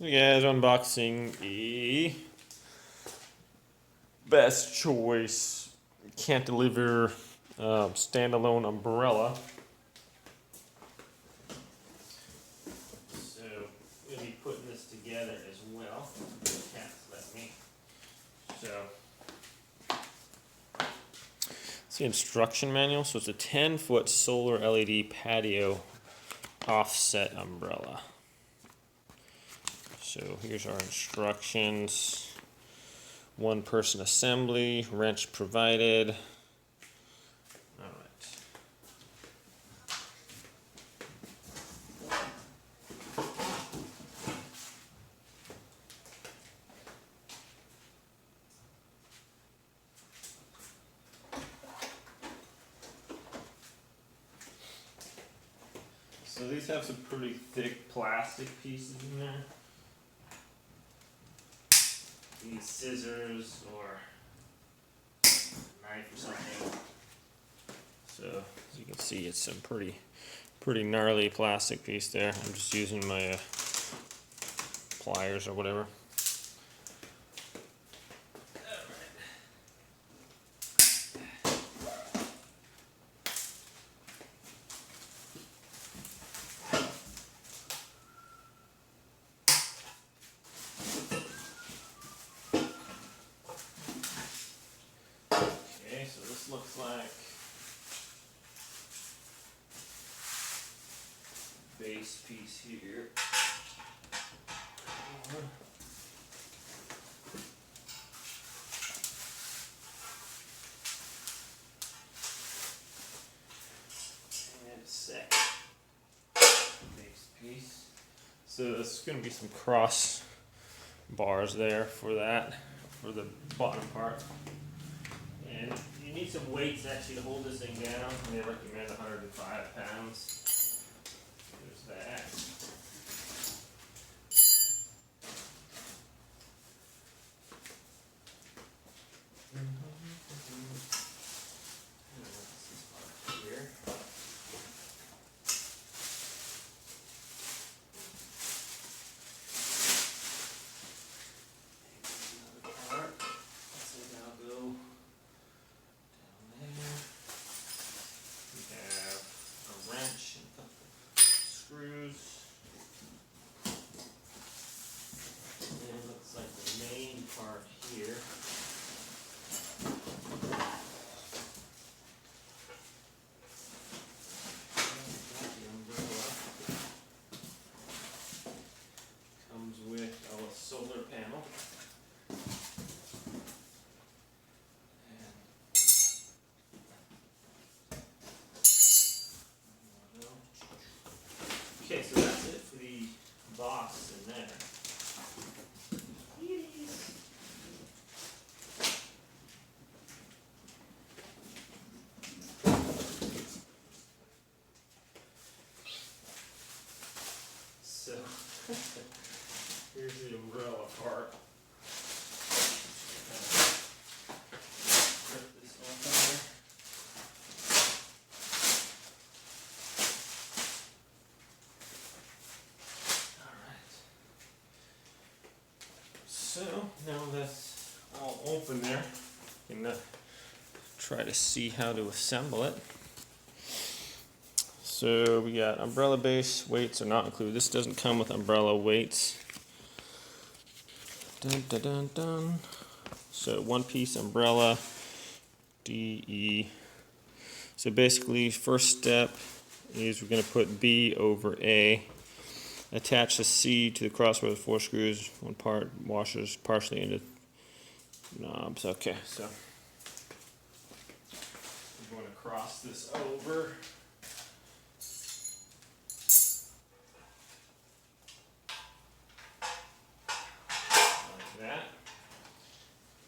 Hey guys, unboxing the Best Choice Cantilever standalone umbrella. So we'll be putting this together as well. Can't let me. So it's the instruction manual. So it's a 10-foot solar LED patio offset umbrella. So here's our instructions. One person assembly, wrench provided. All right. So these have some pretty thick plastic pieces in there. You need scissors or a knife or something. So as you can see, it's some pretty gnarly plastic piece there. I'm just using my pliers or whatever. Okay, so this looks like base piece here. And second base piece. So there's going to be some cross bars there for that, for the bottom part. And you need some weights actually to hold this thing down. They recommend 105 pounds. There's that. This part here. Another part. So now go down there. We have a wrench and a couple screws. And then it looks like the main part here. The umbrella comes with a solar panel. Okay, so that's it for the box in there. So here's the umbrella part. Rip this off there. Alright. So now that's all open there, you can try to see how to assemble it. So we got umbrella base, weights are not included. This doesn't come with umbrella weights. Dun, dun, dun, dun. So one piece umbrella, DE. So basically first step is we're going to put B over A. Attach the C to the crossbar with 4 screws, one part washers partially into knobs. Okay, so we're going to cross this over. Like that.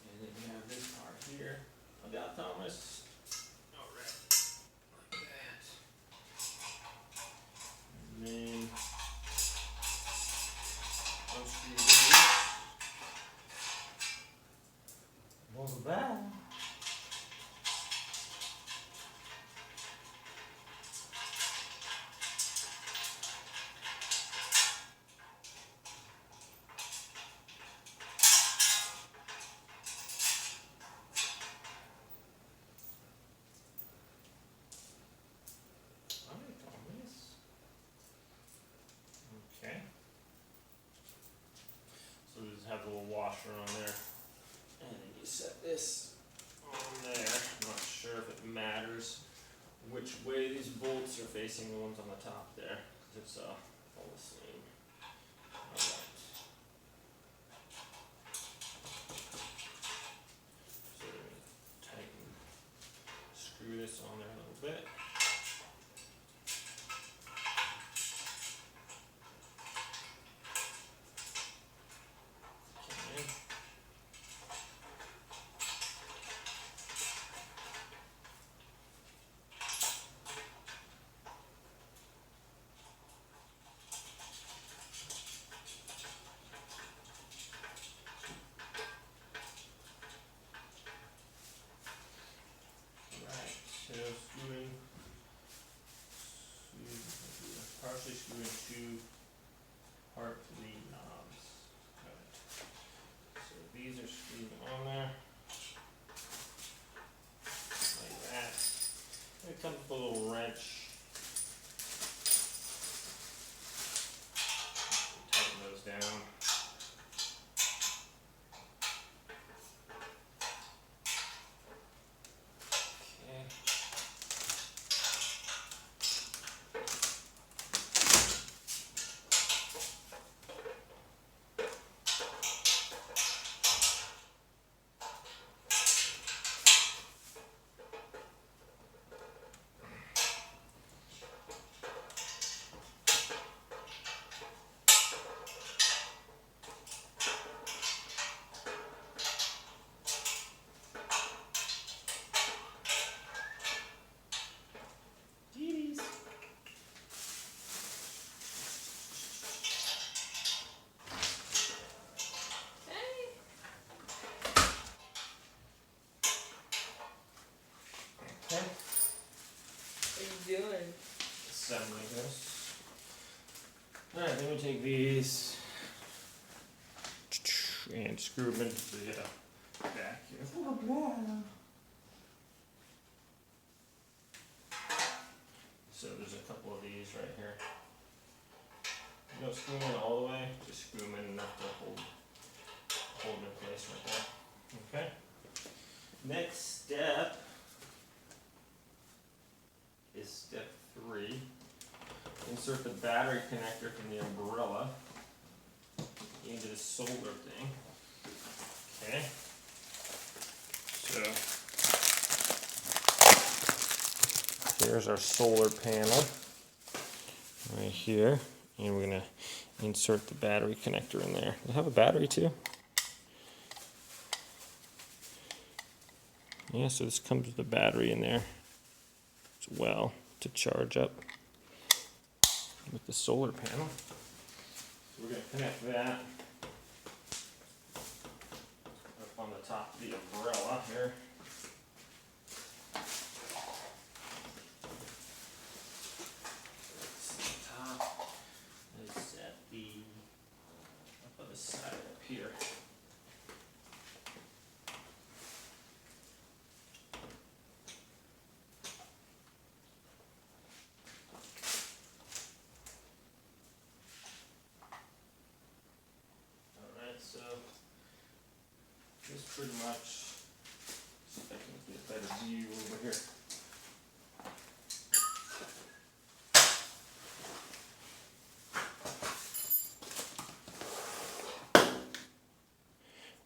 And then we have this part here. I got Thomas. Alright. Like that. And then unscrew these. What's that? little washer on there. And then you set this on there. I'm not sure if it matters which way these bolts are facing, the ones on the top there. 'Cause it's all the same. Alright. So we're gonna tighten, screw this on there a little bit. Okay. Right, so partially screwing two part lead knobs. Alright. So these are screwed on there. Like that. It comes with a little wrench. Tighten those down. Okay. Jeez. Okay. What are you doing? Assembling this. Alright, then we take these and screw them into the back here. So there's a couple of these right here. You don't screw them in all the way, just screw them in enough to hold them in place right there. Okay. Next step is step 3. Insert the battery connector from the umbrella into the solar thing. Okay. So here's our solar panel right here, and we're gonna insert the battery connector in there. Does it have a battery too? Yeah, so this comes with a battery in there as well to charge up with the solar panel. So we're going to connect that up on the top of the umbrella here. That's the top. It's at the up on the side up here. So this pretty much, see if I can get a better view over here.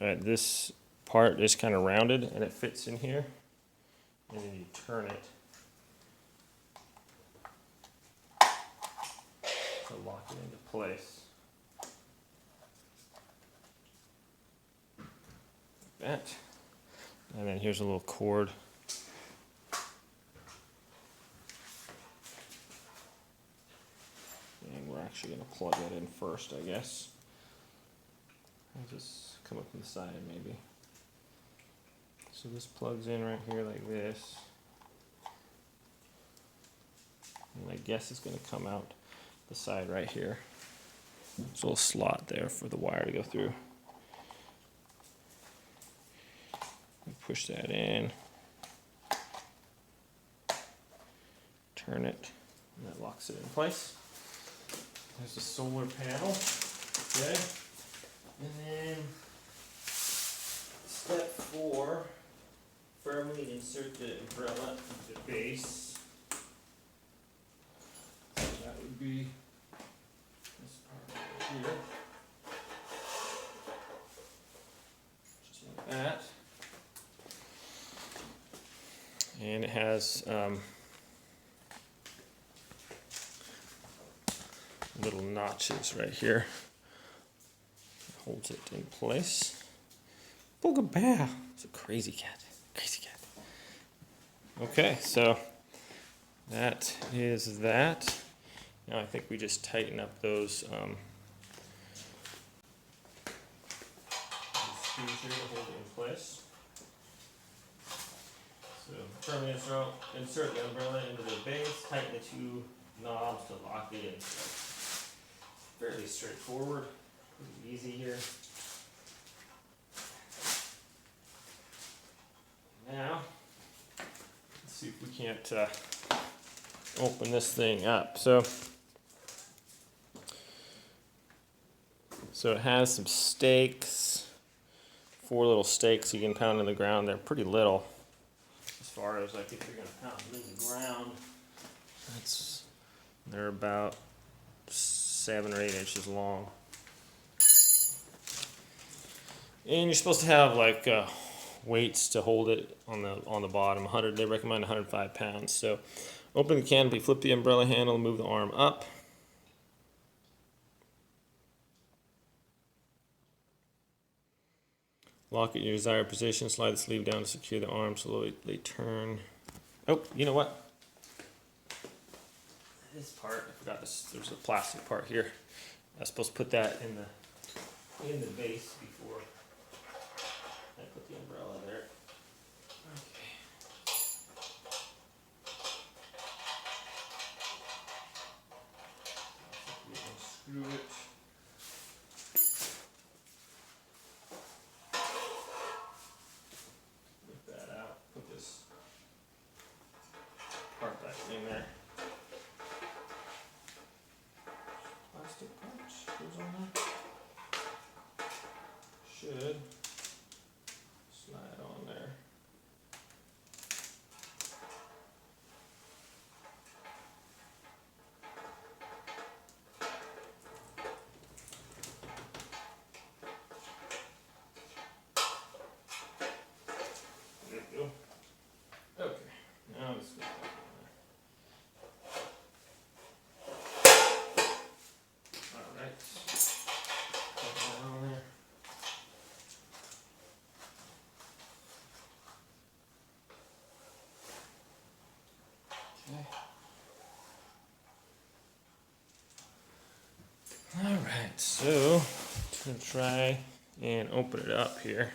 Alright, this part is kind of rounded and it fits in here, and then you turn it to lock it into place. That. And then here's a little cord. And we're actually going to plug that in first, I guess. I'll just come up to the side maybe. So this plugs in right here like this. And I guess it's going to come out the side right here. There's a little slot there for the wire to go through. Push that in, turn it, and that locks it in place. There's the solar panel, okay? And then 4, firmly insert the umbrella into the base. So that would be this part right here. Just like that. And it has little notches right here. Holds it in place. Booga Bear. It's a crazy cat. Crazy cat. Okay, so that is that. Now I think we just tighten up those screws here to hold it in place. So firmly insert the umbrella into the base, tighten the 2 knobs to lock it in. Fairly straightforward, pretty easy here. Now, let's see if we can't open this thing up. So it has some stakes, 4 little stakes you can pound in the ground. They're pretty little as far as like if you're gonna pound them in the ground. They're about 7 or 8 inches long. And you're supposed to have like weights to hold it on the bottom. They recommend 105 pounds. So open the canopy, flip the umbrella handle, move the arm up. Lock it in your desired position. Slide the sleeve down to secure the arm so they turn. Oh, you know what? This part, I forgot there's a plastic part here. I was supposed to put that in the base before I put the umbrella there. Okay. Unscrew it. Lift that out. Put this part back in there. Plastic punch goes on there. Should slide on there. There we go. Okay, now let's go back on there. Alright. Put that on there. Okay. Alright, so I'm going to try and open it up here.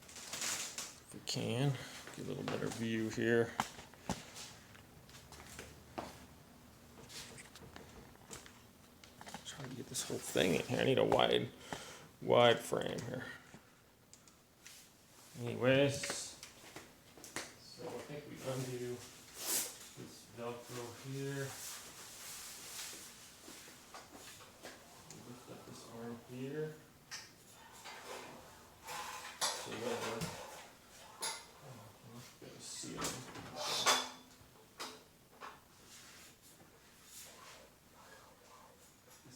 If we can, get a little better view here. Trying to get this whole thing in here. I need a wide frame here. Anyways, so I think we undo this Velcro here. Lift up this arm here. So that got a seal. Guess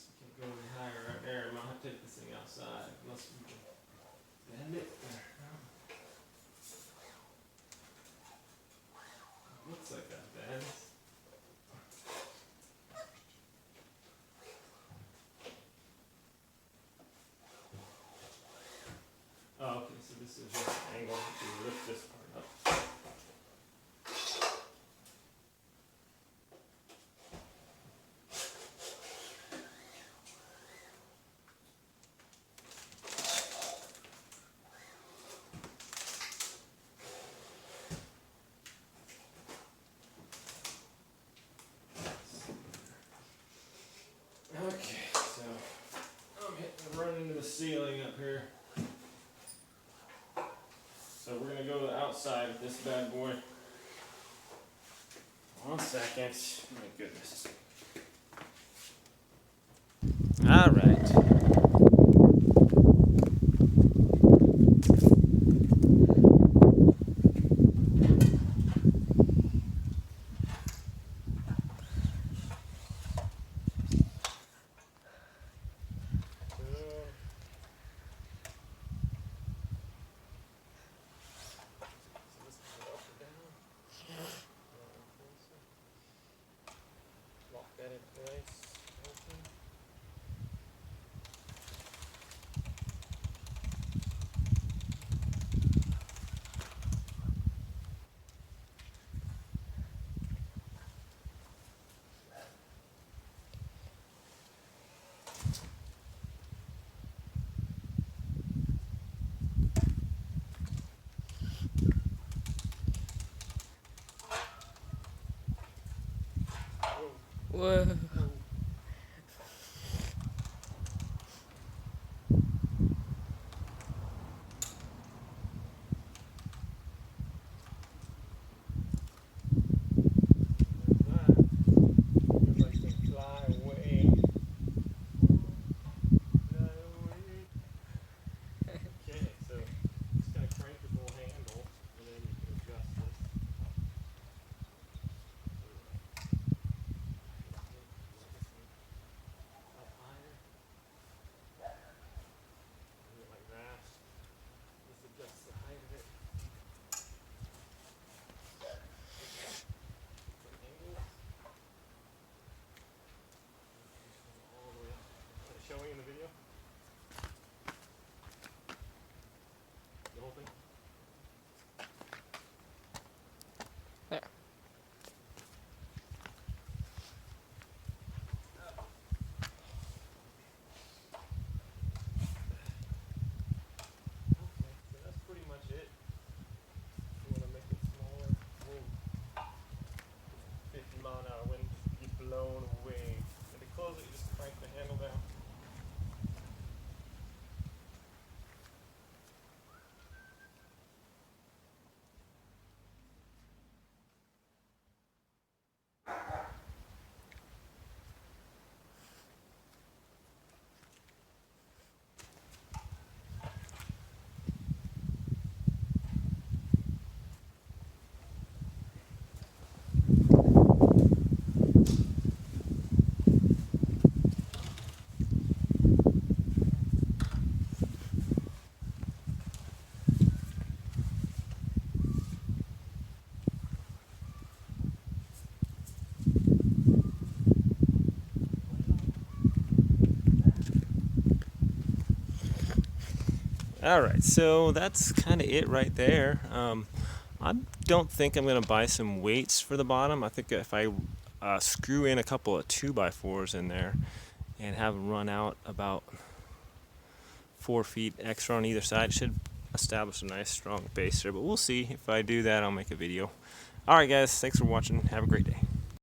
we can't go any higher right there. I might have to take this thing outside unless we can bend it. Looks like that bends. Oh, okay, so this is just an angle to lift this part up. Okay, so I'm running into the ceiling up here. So we're gonna go to the outside of this bad boy. 1 second. My goodness. All right. Whoa. Okay, so just gonna crank the little handle, and then you can adjust this. Up higher. Do it like that. Just adjust the height of it. Different angles. All the way up. Is it showing in the video? The whole thing? There. Okay, so that's pretty much it. If you want to make it smaller, 50-mile-an-hour wind, just be blown away. And to close it, you just crank the handle down. Alright, so that's kind of it right there. I don't think I'm going to buy some weights for the bottom. I think if I screw in a couple of 2x4s in there and have them run out about 4 feet extra on either side, it should establish a nice strong base there. But we'll see. If I do that, I'll make a video. Alright guys, thanks for watching. Have a great day.